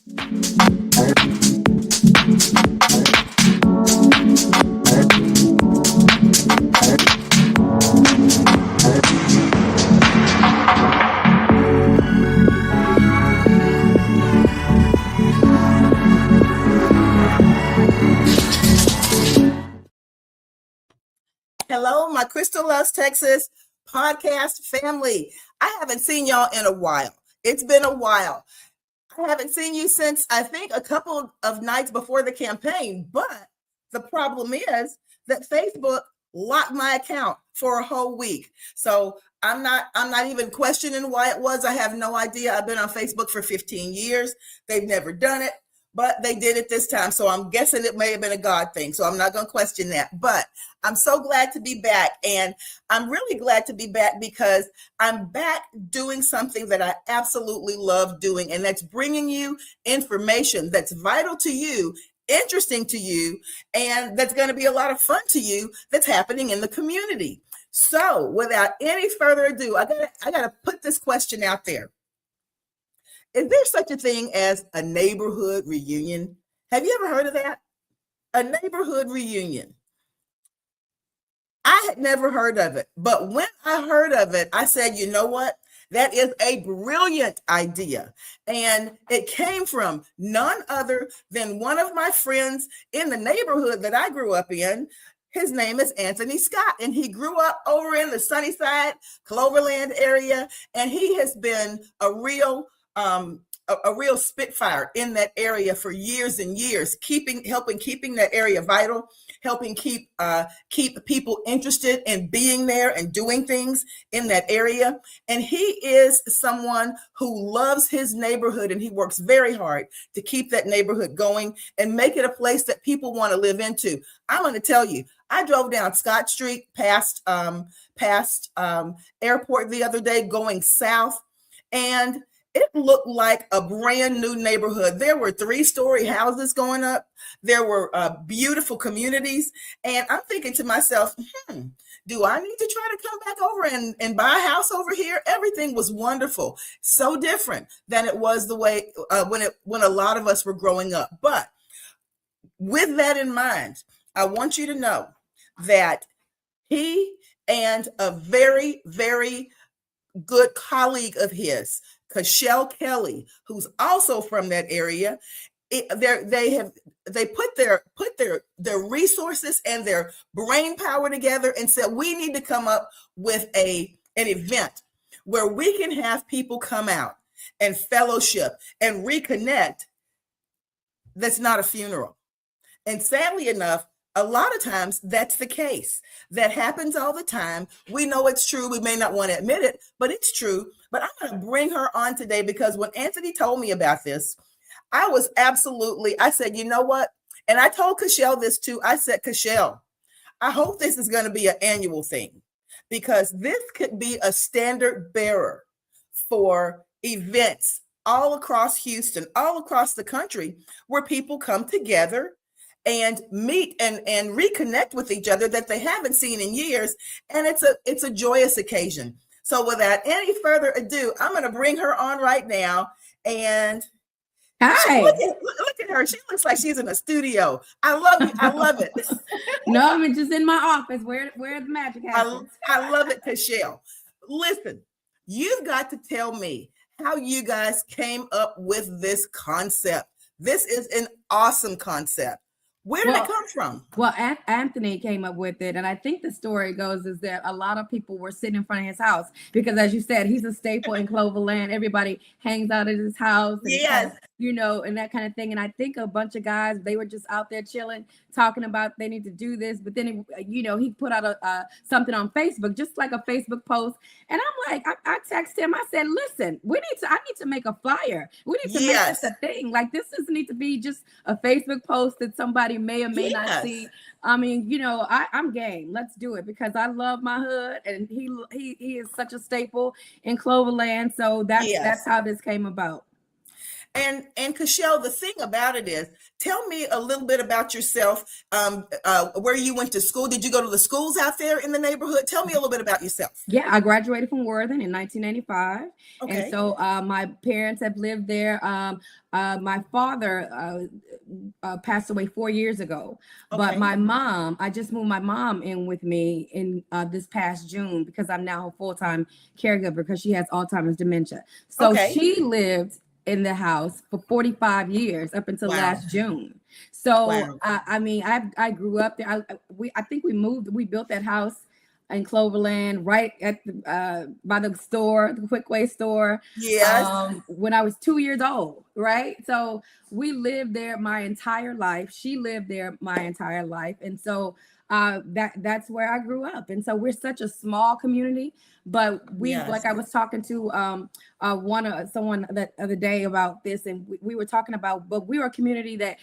Hello, my Crystal Loves Texas podcast family. I haven't seen y'all in a while. It's been a while. I haven't seen you since I think a couple of nights before the campaign. But the problem is that Facebook locked my account for a whole week. So I'm not even questioning why it was. I have no idea. I've been on Facebook for 15 years. They've never done it, but they did it this time. So I'm guessing it may have been a God thing. So I'm not going to question that. But I'm so glad to be back. And I'm really glad to be back because I'm back doing something that I absolutely love doing. And that's bringing you information that's vital to you, interesting to you, and that's going to be a lot of fun to you that's happening in the community. So without any further ado, I gotta put this question out there. Is there such a thing as a neighborhood reunion? Have you ever heard of that? A neighborhood reunion. I had never heard of it, but when I heard of it, I said, you know what? That is a brilliant idea. And it came from none other than one of my friends in the neighborhood that I grew up in. His name is Anthony Scott, and he grew up over in the Sunnyside, Cloverland area, and he has been a real spitfire in that area for years and years, helping keeping that area vital, helping keep people interested in being there and doing things in that area. And he is someone who loves his neighborhood, and he works very hard to keep that neighborhood going and make it a place that people want to live into. I'm going to tell you, I drove down Scott Street past airport the other day going south, and it looked like a brand new neighborhood. There were 3-story houses going up. There were beautiful communities. And I'm thinking to myself, do I need to try to come back over and buy a house over here? Everything was wonderful. So different than it was the way when a lot of us were growing up. But with that in mind, I want you to know that he and a very, very good colleague of his, Cashel Kelly, who's also from that area, they put their resources and their brain power together and said, we need to come up with an event where we can have people come out and fellowship and reconnect. That's not a funeral. And sadly enough, a lot of times that's the case. That happens all the time. We know it's true. We may not want to admit it, but it's true. But I'm going to bring her on today because when Anthony told me about this, I said, you know what? And I told Cashel this too. I said, Cashel, I hope this is going to be an annual thing because this could be a standard bearer for events all across Houston, all across the country, where people come together and meet and reconnect with each other that they haven't seen in years. And it's a joyous occasion. So without any further ado, I'm going to bring her on right now. And hi, look at her. She looks like she's in a studio. I love it. I love it. No, I'm just in my office where the magic happens. I love it, Cashel. Listen, you've got to tell me how you guys came up with this concept. This is an awesome concept. Where did it come from? Well, Anthony came up with it. And I think the story goes is that a lot of people were sitting in front of his house because, as you said, he's a staple in Cloverland. Everybody hangs out at his house. And yes. And that kind of thing. And I think a bunch of guys, they were just out there chilling, talking about they need to do this. But then, he put out something on Facebook, just like a Facebook post. And I'm like, I texted him. I said, listen, I need to make a flyer. We need to make this a thing. Like, this doesn't need to be just a Facebook post that somebody may or may not see. I mean, I'm game. Let's do it because I love my hood, and he is such a staple in Cloverland. So that's how this came about. And Cashel, the thing about it is, tell me a little bit about yourself. Where you went to school? Did you go to the schools out there in the neighborhood? Tell me a little bit about yourself. Yeah, I graduated from Worthing in 1995, and Okay. so my parents have lived there. My father passed away 4 years ago, but Okay. my mom, I just moved my mom in with me in this past June because I'm now her full-time caregiver because she has Alzheimer's dementia. So Okay. she lived in the house for 45 years up until Wow. last June. So Wow. I mean, I grew up there. I think we built that house in Cloverland, right at the by the store, the Quickway store. Yes. When I was 2 years old, right? So we lived there my entire life. She lived there my entire life, and so that's where I grew up. And so we're such a small community, but Yes. like I was talking to someone that other day about this, and we were talking about, but we were a community that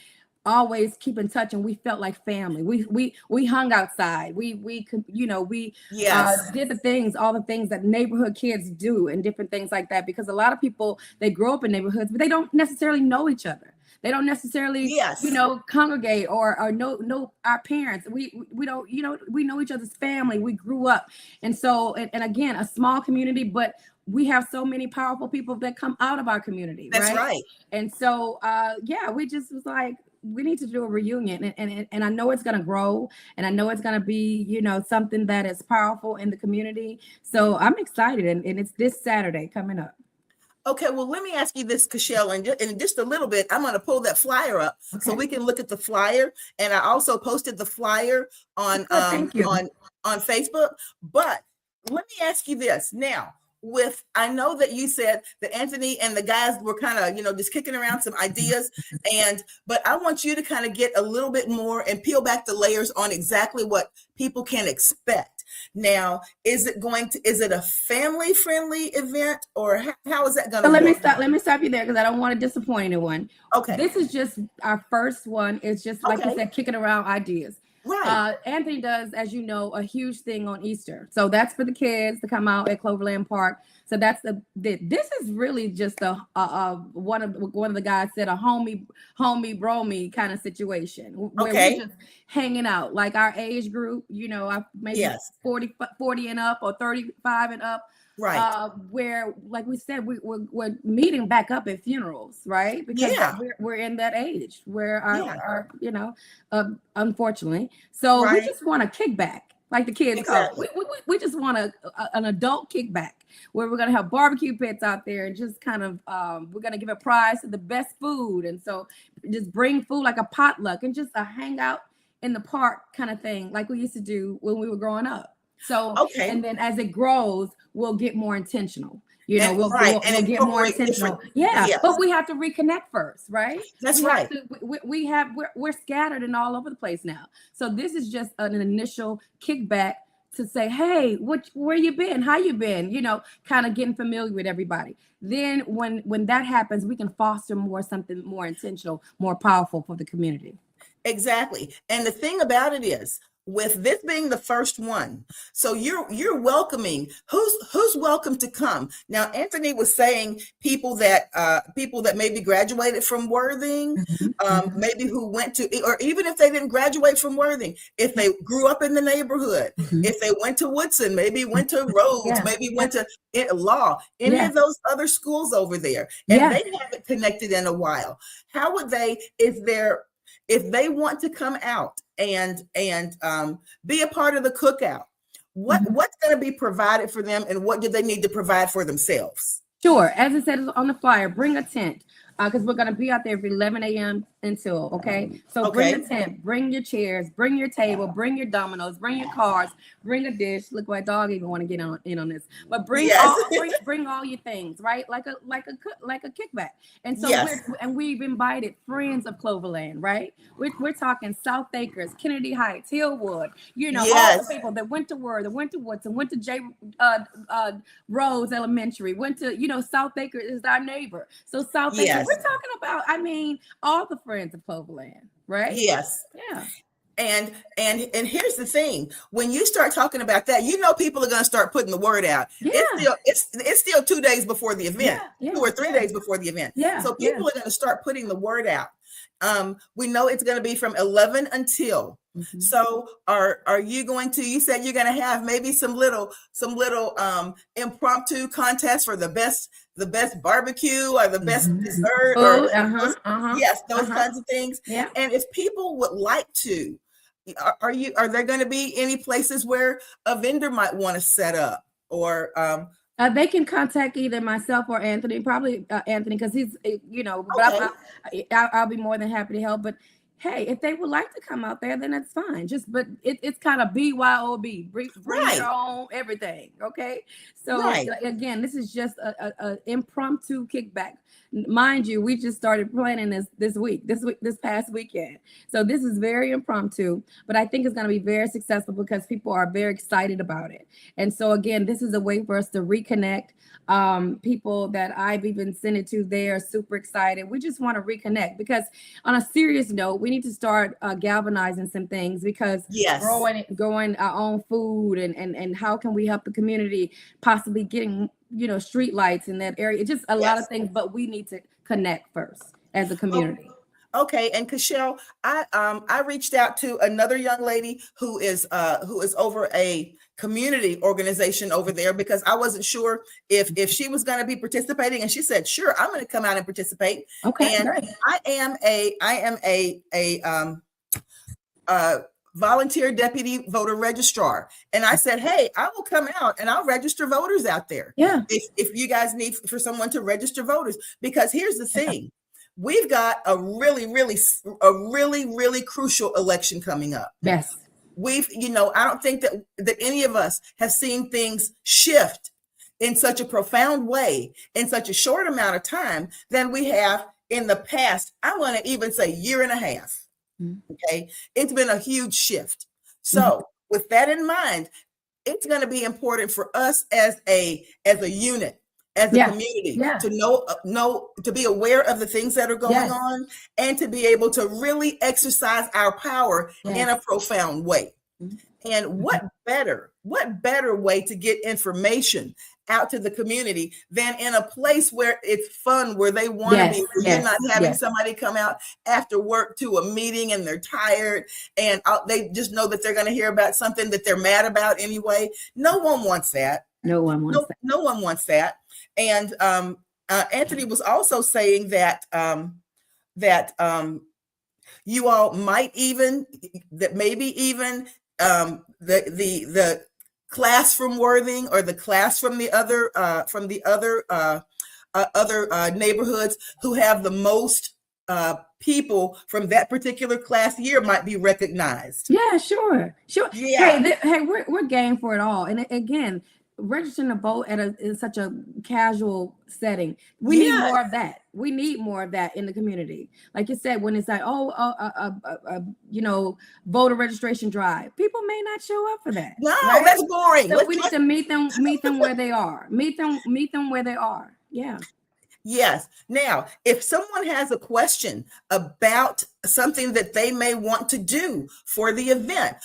always keep in touch, and we felt like family. We hung outside. We could, Yes. did all the things that neighborhood kids do, and different things like that. Because a lot of people, they grow up in neighborhoods, but they don't necessarily know each other. They don't necessarily, Yes. congregate or know our parents. We don't, we know each other's family. We grew up, and so and again, a small community, but we have so many powerful people that come out of our community. That's right. And so we just was like, we need to do a reunion, and I know it's going to grow, and I know it's going to be, something that is powerful in the community. So I'm excited, and it's this Saturday coming up. Okay, well, let me ask you this, Cashel, and in just a little bit, I'm going to pull that flyer up so we can look at the flyer. And I also posted the flyer on Thank you. on Facebook. But let me ask you this now. I know that you said that Anthony and the guys were kind of, just kicking around some ideas, but I want you to kind of get a little bit more and peel back the layers on exactly what people can expect. Now, is it a family friendly event, or how is that going to work? Let me stop you there, because I don't want to disappoint anyone. Okay. This is just our first one. It's just like you said, kicking around ideas. Right. Anthony does, as you know, a huge thing on Easter. So that's for the kids to come out at Cloverland Park. So that's this is really just one of the guys said, a homie bromy kind of situation where we're just hanging out, like our age group, maybe 40 and up, or 35 and up. Right. Where, like we said, we're meeting back up at funerals, right? Because we're in that age where our unfortunately. So we just want a kickback, like the kids call it. We just want an adult kickback where we're going to have barbecue pits out there, and just kind of we're going to give a prize to the best food. And so just bring food, like a potluck, and just a hangout in the park kind of thing, like we used to do when we were growing up. So, and then as it grows, we'll get more intentional. We'll get more intentional. But we have to reconnect first, right? That's right. We're scattered and all over the place now. So this is just an initial kickback to say, hey, where you been? How you been? Kind of getting familiar with everybody. Then when that happens, we can foster something more intentional, more powerful for the community. Exactly. And the thing about it is, with this being the first one, so you're welcoming who's welcome to come. Now, Anthony was saying people that maybe graduated from Worthing, maybe who went to, or even if they didn't graduate from Worthing, if they grew up in the neighborhood, if they went to Woodson, maybe went to Rhodes, maybe went to Law, any of those other schools over there, and they haven't connected in a while. How would they, if they want to come out and be a part of the cookout, what's going to be provided for them, and what do they need to provide for themselves? Sure. As it says on the flyer, bring a tent, because we're going to be out there from 11 a.m. until, So bring a tent, bring your chairs, bring your table, bring your dominoes, bring your cards, bring a dish. Look, my dog even want to get in on this, but bring all your things, right? Like a kickback. And so we've invited friends of Cloverland, right? We're talking South Acres, Kennedy Heights, Hillwood, all the people that went to Worthing, went to Woodson, went to J. Rose Elementary, went to, South Acres is our neighbor. So South Acres, we're talking about, all the friends of Cloverland, right? Yes. Yeah. And here's the thing: when you start talking about that, people are going to start putting the word out. Yeah. It's still 2 days before the event, Yeah. 2 or 3 days before the event. Yeah. So people are going to start putting the word out. We know it's going to be from 11 until. Mhm. So are you going to? You said you're going to have maybe some little impromptu contest for the best barbecue or the best dessert Food, or yes, those kinds of things. Yeah. And if people would like to, are there going to be any places where a vendor might want to set up, or they can contact either myself or Anthony, probably Anthony, because he's, but Okay. I'll be more than happy to help. But hey, if they would like to come out there, then that's fine. But it's kind of BYOB, bring Right. your own everything. Okay. So Right. again, this is just a impromptu kickback. Mind you, we just started planning this past weekend. So this is very impromptu, but I think it's going to be very successful because people are very excited about it. And so again, this is a way for us to reconnect. People that I've even sent it to, they are super excited. We just want to reconnect because on a serious note, we need to start galvanizing some things because Yes. growing our own food and how can we help the community, possibly getting street lights in that area. It's just a lot of things, but we need to connect first as a community. Okay, and Cashel, I reached out to another young lady who is over a community organization over there because I wasn't sure if she was going to be participating, and she said, "Sure, I'm going to come out and participate." Okay, and great. I am a volunteer deputy voter registrar, and I said, "Hey, I will come out and I'll register voters out there. Yeah. If you guys need for someone to register voters, because here's the thing." We've got a really crucial election coming up. Yes. I don't think that any of us have seen things shift in such a profound way in such a short amount of time than we have in the past. I want to even say year and a half. Mm-hmm. Okay. It's been a huge shift. So with that in mind, it's going to be important for us as a unit, as a community, to know, to be aware of the things that are going on and to be able to really exercise our power in a profound way. And what better way to get information out to the community than in a place where it's fun, where they want to be, where you're not having somebody come out after work to a meeting and they're tired and they just know that they're going to hear about something that they're mad about anyway. No one wants that. No one wants that. And Anthony was also saying that you all might even the class from Worthing or the class from the other neighborhoods who have the most people from that particular class year might be recognized. Yeah, sure. Yeah. Hey, we're game for it all. And again, registering to vote in such a casual setting, we need more of that. We need more of that in the community. Like you said, when it's like, voter registration drive, people may not show up for that. No, right? That's boring. So we need to meet them where they are. Meet them where they are. Yeah. Yes. Now, if someone has a question about something that they may want to do for the event,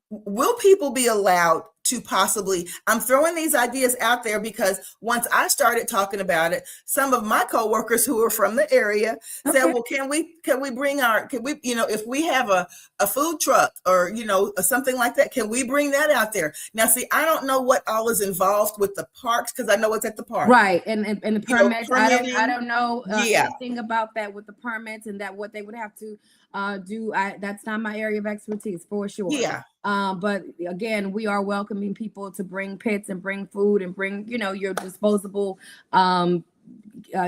will people be allowed to possibly, I'm throwing these ideas out there because once I started talking about it, some of my coworkers who are from the area said, well, can we bring if we have a food truck or, something like that, can we bring that out there? Now, see, I don't know what all is involved with the parks because I know it's at the park. Right. And the permits, I don't know anything about that with the permits and that what they would have to do. That's not my area of expertise for sure. Yeah. But again, we are welcoming people to bring pits and bring food and bring, your disposable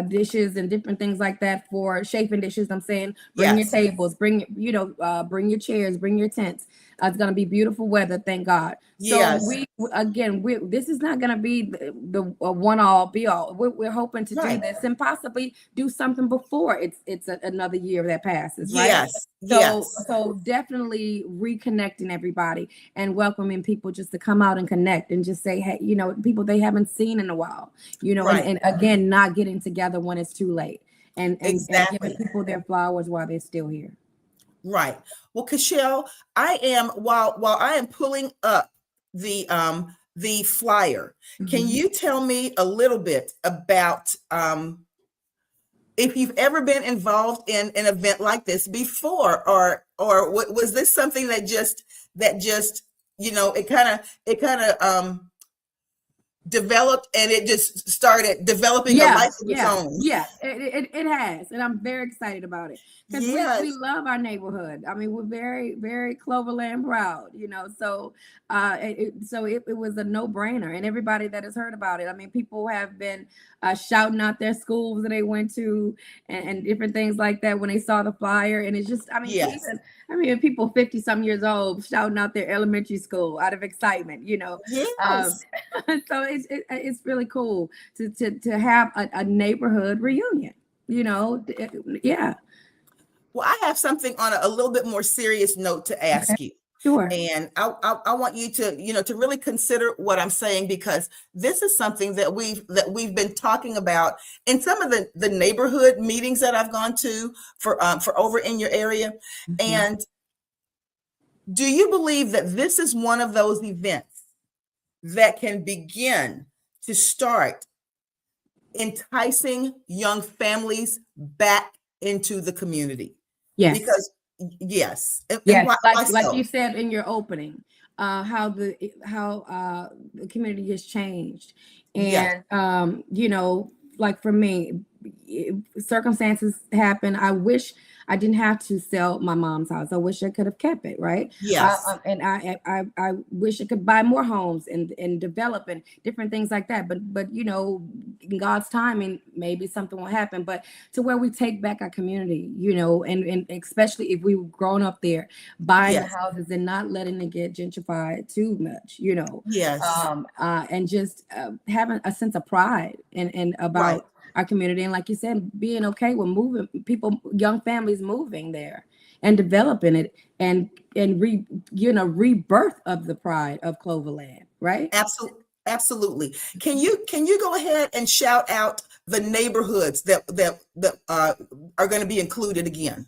dishes and different things like that for chafing dishes. I'm saying, bring your tables, bring your chairs, bring your tents. It's going to be beautiful weather, thank God. So this is not going to be the one all be all. We're hoping to do this and possibly do something before it's another year that passes. Right? Yes. So definitely reconnecting everybody and welcoming people just to come out and connect and just say, hey, people they haven't seen in a while, and again, not getting together when it's too late and giving people their flowers while they're still here. Right. Well, Cashel, while I am pulling up the flyer, can Mhm. you tell me a little bit about if you've ever been involved in an event like this before, or was this something that just it kind of developed, and it just started developing a Yeah, life of its yeah, own? yeah. It has, and I'm very excited about it because we Yes. love our neighborhood. I mean, we're very very Cloverland proud, you know. So it was a no brainer, and everybody that has heard about it. I mean, people have been shouting out their schools that they went to and different things like that when they saw the flyer, and it's just Yes. I mean people 50 some years old shouting out their elementary school out of excitement, you know. Um, Yes. so it's really cool to have a neighborhood reunion, you know. Yeah. Well, I have something on a little bit more serious note to Okay. ask you. Sure. And I want you to really consider what I'm saying, because this is something that we've been talking about in some of the neighborhood meetings that I've gone to for over in your area. Mhm. And do you believe that this is one of those events that can begin to start enticing young families back into the community? Yes. Because yes, and Yes, why like you so? said in your opening, how the community has changed, Yes, and you know, like for me, circumstances happen. I wish I didn't have to sell my mom's house. I wish I could have kept it, right? yes, And I wish I could buy more homes and develop and different things like that. But you know, in God's timing, maybe something will happen. But to where we take back our community, you know, and especially if we were grown up there, buying the yes, houses and not letting it get gentrified too much, you know, yes, and just having a sense of pride and right. about our community. And like you said, being okay with moving people, young families moving there and developing it and rebirth of the pride of Cloverland, right? Absolutely. Can you go ahead and shout out the neighborhoods that are going to be included again?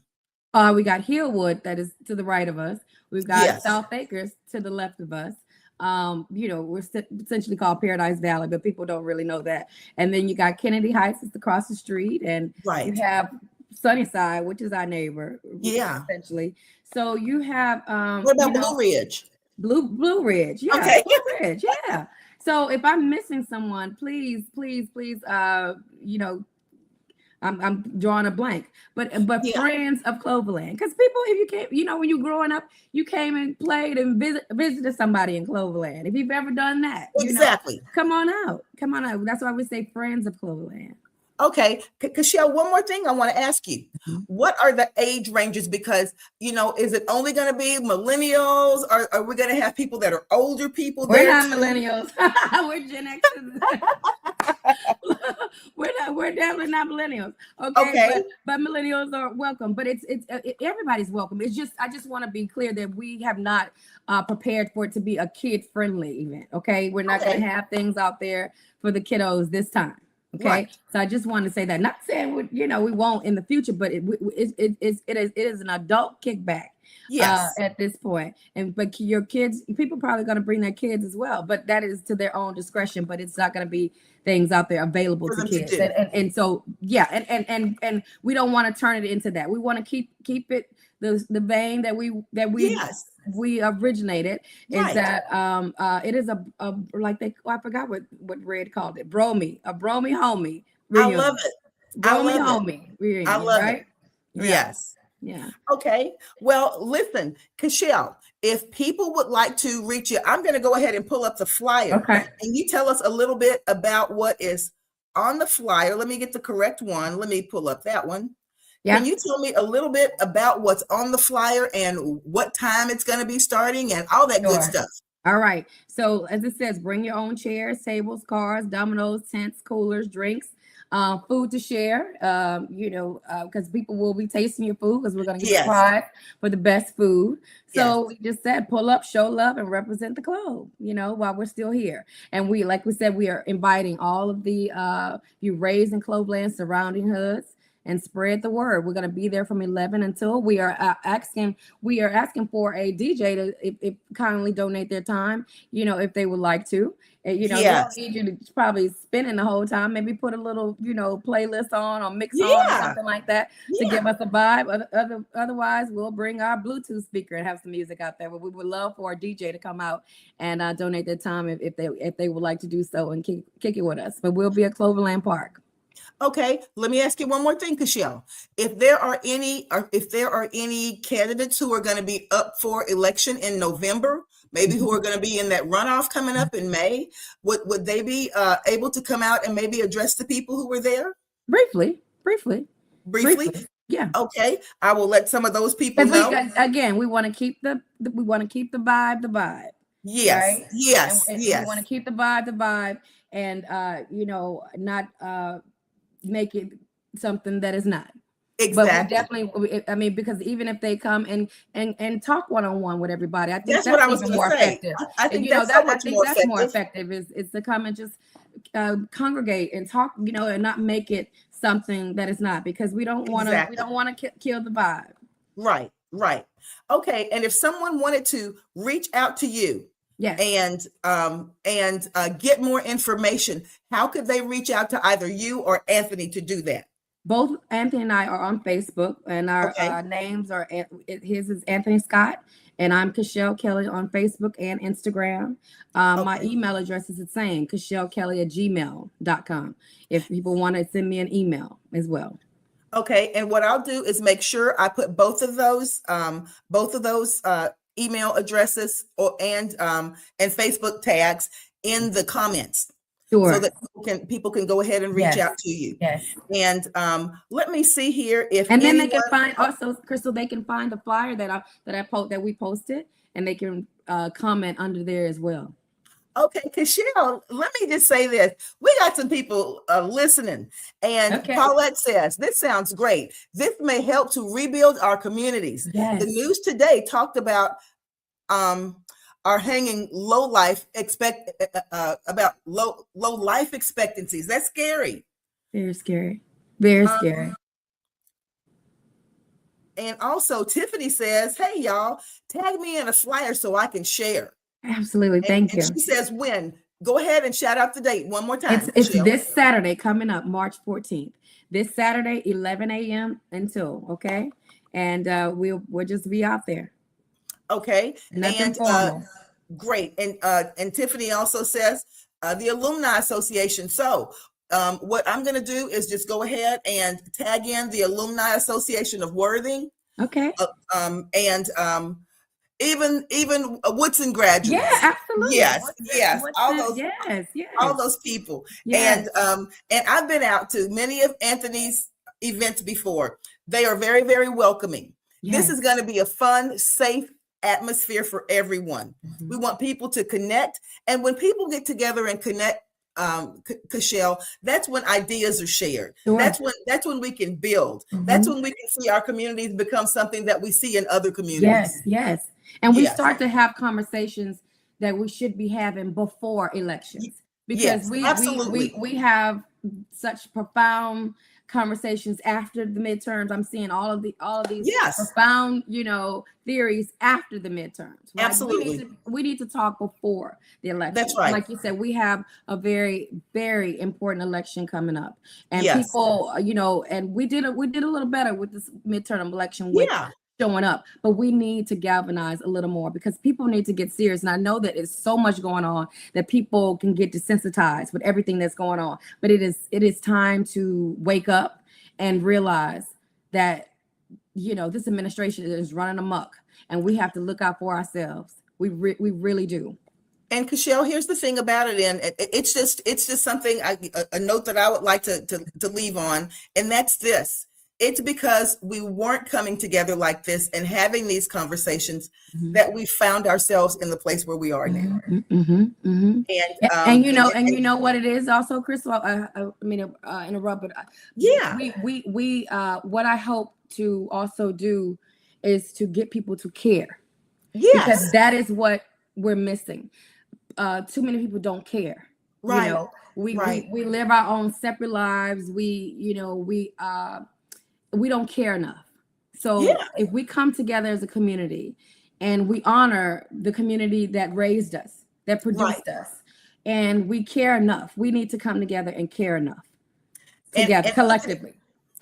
We got Hillwood that is to the right of us. We've got Yes, South Acres to the left of us. You know, we're essentially called Paradise Valley, but people don't really know that. And then you got Kennedy Heights is across the street, and you right. have Sunnyside, which is our neighbor, Yeah. essentially. So you have, What you about know, Blue Ridge? Blue Ridge, yeah, Okay. Blue Ridge, yeah. So if I'm missing someone, please, you know, I'm drawing a blank, but Yeah, friends of Cloverland, because people, if you can't, you know, when you growing up, you came and played and visited somebody in Cloverland. If you've ever done that, you know, exactly. come on out. That's why we say friends of Cloverland. Okay, Cashel, one more thing I want to ask you. Mhm. What are the age ranges? Because, is it only going to be millennials, or are we going to have people that are older people We're there not too? millennials. We're Gen Xers. We're definitely not millennials. Okay, Okay, but millennials are welcome. But everybody's welcome. It's just I just want to be clear that we have not prepared for it to be a kid friendly event. Okay, we're not going okay, to have things out there for the kiddos this time. Okay, right. so I just want to say that. Not saying we won't in the future, but it is an adult kickback Yes, at this point. And but your kids, people probably going to bring their kids as well, but that is to their own discretion. But it's not going to be things out there available for to them to kids. do. And so yeah, and we don't want to turn it into that. We want to keep it the vein that Yes, we originated is right. that it is a like I forgot what Red called it, a bromy homie I love reunion. it. I Bromy love it. homie I reunion, love it. right? Yeah, Yes. yeah. Okay. Well, listen, Cashel, if people would like to reach you, I'm going to go ahead and pull up the flyer. Okay. And you tell us a little bit about what is on the flyer. Let me get the correct one. Let me pull up that one. Can Yeah. you tell me a little bit about what's on the flyer and what time it's going to be starting and all that good Sure. stuff? All right. So as it says, bring your own chairs, tables, cars, dominoes, tents, coolers, drinks, food to share. Because people will be tasting your food because we're going to give a Yes. prize for the best food. Yes. So we just said, pull up, show love, and represent the club. While we're still here, and like we said, we are inviting all of the you raised in Cloveland surrounding hoods. and spread the word. We're going to be there from 11 until we are asking for a DJ to if kindly donate their time, if they would like to. And, they Yes. don't need you to probably spending the whole time. Maybe put a little, playlist on or mix on or Yeah. something like that to give us a vibe. Otherwise, we'll bring our Bluetooth speaker and have some music out there. But we would love for a DJ to come out and donate their time if they would like to do so and kick it with us. But we'll be at Cloverland Park. Okay, let me ask you one more thing, Cashel. If there are any candidates who are going to be up for election in November, maybe who are going to be in that runoff coming up in May, would they be able to come out and maybe address the people who were there? Briefly. Yeah. Okay, I will let some of those people know. We want to keep the vibe. Yes. Right? Yes. And yes. we want to keep the vibe, and not make it something that is not. Exactly. But we definitely, because even if they come and talk one-on-one with everybody, I think that's what I was even more effective. I think that's more effective is to come and just congregate and talk, and not make it something that is not, because we don't want to kill the vibe. Right. Okay. And if someone wanted to reach out to you, yes, and get more information, how could they reach out to either you or Anthony to do that? Both Anthony and I are on Facebook, and our names are, his is Anthony Scott, and I'm Cashel Kelly on Facebook and Instagram. My email address is the same, CashelKelly@gmail.com, if people want to send me an email as well. Okay, and what I'll do is make sure I put both of those email addresses and Facebook tags in the comments. Sure. So that people can go ahead and reach out to you. Yes. And let me see here if then they can find also, Crystal, they can find the flyer that we posted, and they can comment under there as well. Okay, Cashel, let me just say this. We got some people listening, and Paulette says, this sounds great. This may help to rebuild our communities. Yes. The news today talked about are hanging low life expectancies. That's scary. Very scary. Very scary. And also Tiffany says, hey y'all, tag me in a flyer so I can share. Absolutely. Thank you. And she says when. Go ahead and shout out the date one more time. It's this Saturday coming up, March 14th. This Saturday, 11 a.m. until, okay? And we'll just be out there. Okay. Nothing formal. Great. And Tiffany also says the Alumni Association. So what I'm going to do is just go ahead and tag in the Alumni Association of Worthing. Okay. Even Woodson graduates. Yeah, absolutely. Yes. All those people. Yes. And I've been out to many of Anthony's events before. They are very, very welcoming. Yes. This is going to be a fun, safe atmosphere for everyone. Mm-hmm. We want people to connect, and when people get together and connect, Cashel, that's when ideas are shared. Sure. That's when we can build. Mm-hmm. That's when we can see our communities become something that we see in other communities. Yes. And we start to have conversations that we should be having before elections, because we have such profound conversations after the midterms. I'm seeing all of these profound, theories after the midterms. Right? Absolutely. We need to talk before the election. That's right. Like you said, we have a very, very important election coming up, and people, and we did a little better with this midterm election with showing up, but we need to galvanize a little more, because people need to get serious. And I know that it's so much going on that people can get desensitized with everything that's going on, but it is time to wake up and realize that, this administration is running amok, and we have to look out for ourselves. We really do. And Cashel, here's the thing about it, and it's just something, a note that I would like to leave on, and that's this. It's because we weren't coming together like this and having these conversations that we found ourselves in the place where we are now. And you know what it is also, Crystal. I mean, interrupt, but we what I hope to also do is to get people to care. Yes, because that is what we're missing. Too many people don't care. Right. We live our own separate lives. we don't care enough. So Yeah. if we come together as a community and we honor the community that raised us, that produced us, and we care enough, we need to come together and care enough together, And collectively.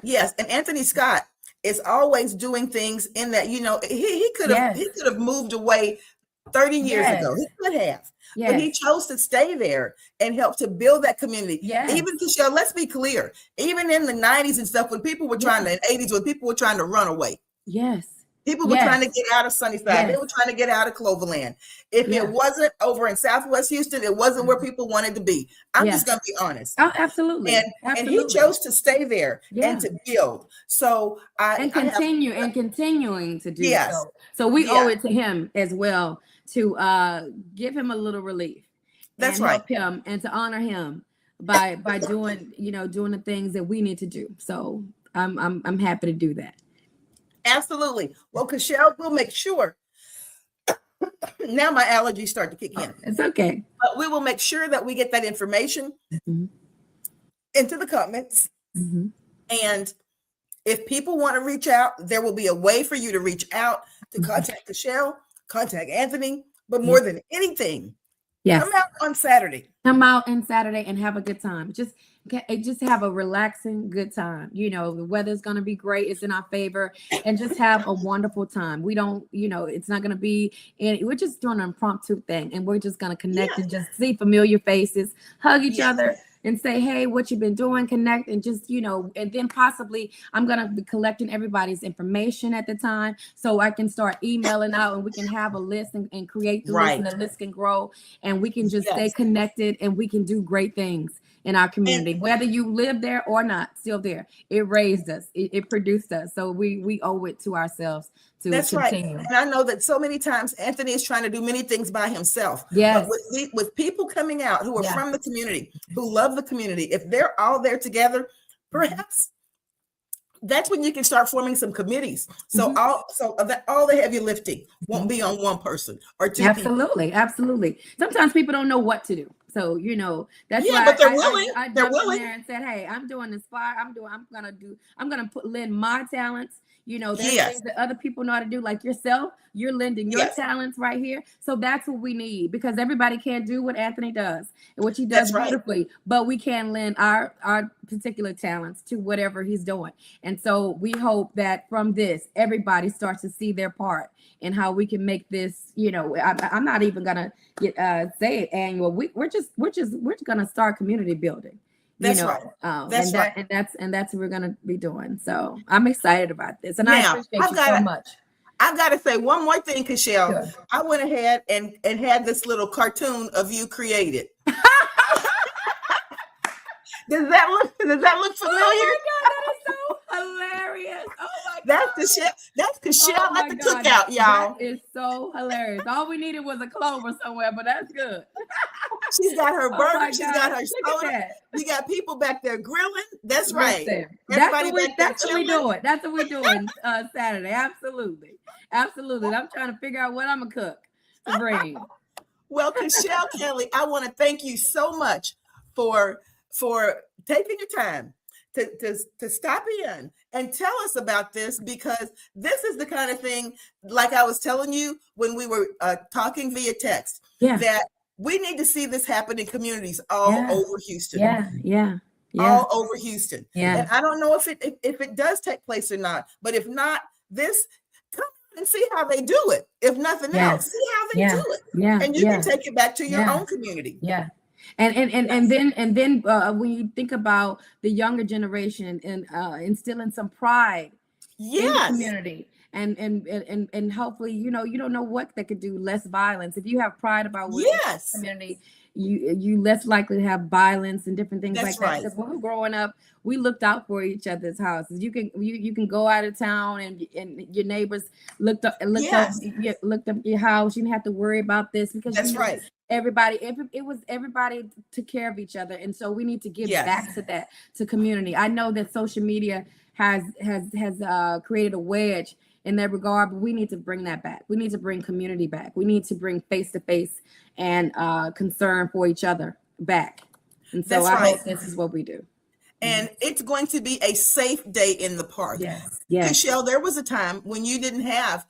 yes, and Anthony Scott is always doing things in that, he could have moved away 30 years ago. He could have. But he chose to stay there and help to build that community. Even Keshell, let's be clear, even in the 90s and stuff, when people were trying to, in the 80s, when people were trying to run away. People were trying to get out of Sunnyside. They were trying to get out of Cloverland. If it wasn't over in Southwest Houston, it wasn't where people wanted to be. I'm just going to be honest. Oh, absolutely. And he chose to stay there and to build. So continuing to do so. So we owe it to him as well to give him a little relief. That's and right. Help him and to honor him by doing doing the things that we need to do. So I'm happy to do that. Absolutely. Well, Keshell, we'll make sure. Now my allergies start to kick in. It's okay. But we will make sure that we get that information into the comments. And if people want to reach out, there will be a way for you to reach out to contact Keshell, contact Anthony, but more than anything, come out on Saturday. Come out on Saturday and have a good time. Just have a relaxing good time. The weather's going to be great. It's in our favor, and just have a wonderful time. We don't, it's not going to be we're just doing an impromptu thing, and we're just going to connect and just see familiar faces, hug each other and say, hey, what you've been doing, connect, and just, and then possibly I'm going to be collecting everybody's information at the time so I can start emailing out and we can have a list and create the list, and the list can grow, and we can just stay connected, and we can do great things in our community, whether you live there or not, still there. It raised us, it produced us. So we owe it to ourselves to continue. Right. And I know that so many times Anthony is trying to do many things by himself. Yes. But with people coming out who are from the community, who love the community, if they're all there together, perhaps that's when you can start forming some committees. So all the heavy lifting won't be on one person or two Absolutely. people. Absolutely. Sometimes people don't know what to do. So, that's why but they're willing. I jumped in there and said, hey, I'm doing this fire. I'm going to lend my talents. There's things that other people know how to do, like yourself. You're lending your talents right here. So that's what we need, because everybody can't do what Anthony does and what he does beautifully, but we can lend our particular talents to whatever he's doing. And so we hope that from this, everybody starts to see their part and how we can make this, I'm not even gonna say it annual. We're gonna start community building. That's right. That's what we're gonna be doing. So I'm excited about this, and I appreciate you so much. I've got to say one more thing, Keshell. Sure. I went ahead and had this little cartoon of you created. Does that look familiar? Oh my God, that is so hilarious. Oh my God. That's Keshell at the cookout, y'all. That is so hilarious. All we needed was a clover somewhere, but that's good. She's got her burger. She's got her soda. We got people back there grilling. That's right. That's what we're doing. That's what we're doing Saturday. Absolutely. I'm trying to figure out what I'm going to cook to bring. Well, Keshell Kelly, I want to thank you so much for taking your time to stop in and tell us about this, because this is the kind of thing, like I was telling you when we were talking via text, that we need to see this happen in communities all over Houston. All over Houston. And I don't know if it does take place or not, but if not, come and see how they do it. If nothing else, see how they do it. And you can take it back to your own community. And then when you think about the younger generation and instilling some pride in the community, and hopefully, you don't know what they could do, less violence. If you have pride about what community, you less likely to have violence and different things like that. Because when we were growing up, we looked out for each other's houses. You can go out of town and your neighbors looked up your house. You didn't have to worry about this, because everybody took care of each other. And so we need to give back to that, to community. I know that social media has created a wedge in that regard, but we need to bring that back. We need to bring community back. We need to bring face-to-face and concern for each other back. And so I hope this is what we do. and it's going to be a safe day in the park. Yes. Yes. Michelle, there was a time when you didn't have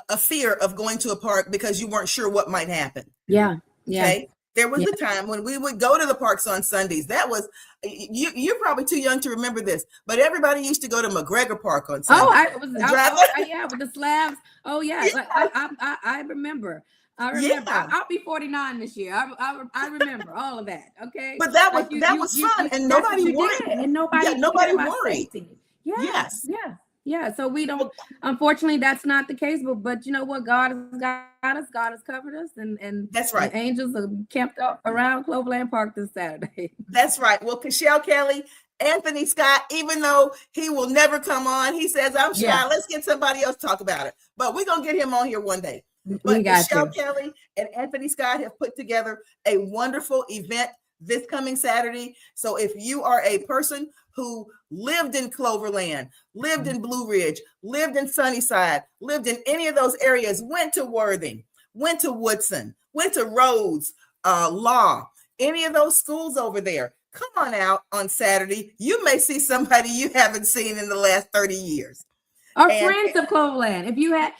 a fear of going to a park because you weren't sure what might happen. Yeah. Yeah. Okay. There was a time when we would go to the parks on Sundays. That was, you're probably too young to remember this, but everybody used to go to McGregor Park on Sundays. Yeah, with the slabs. Oh yeah, I remember. Yeah. I'll be 49 this year. I remember all of that. Okay. But that was fun, and nobody worried. And nobody worried. Yes. Yeah. So we don't, unfortunately, that's not the case. But you know what? God has got us. God has covered us, and that's right. The angels are camped up around Cloverland Park this Saturday. That's right. Well, Cashel Kelly, Anthony Scott, even though he will never come on, he says, I'm shy. Yeah. Let's get somebody else to talk about it. But we're going to get him on here one day. But Cashel Kelly and Anthony Scott have put together a wonderful event this coming Saturday. So if you are a person who lived in Cloverland, lived in Blue Ridge, lived in Sunnyside, lived in any of those areas, went to Worthing, went to Woodson, went to Rhodes, Law, any of those schools over there, come on out on Saturday. You may see somebody you haven't seen in the last 30 years. Or friends of Cloverland. If you hung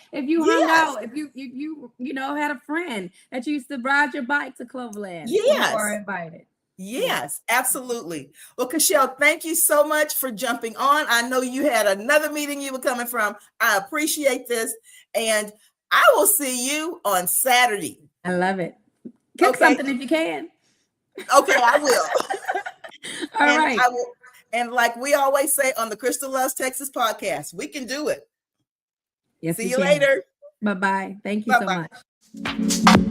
out, if you had a friend that you used to ride your bike to Cloverland, you are invited. Yes, absolutely. Well, Cashel, thank you so much for jumping on. I know you had another meeting you were coming from. I appreciate this, and I will see you on Saturday. I love it. Cook something if you can. Okay, I will. All right. I will. And like we always say on the Crystal Loves Texas podcast, we can do it. Yes. See you later. Bye-bye. Thank you so much.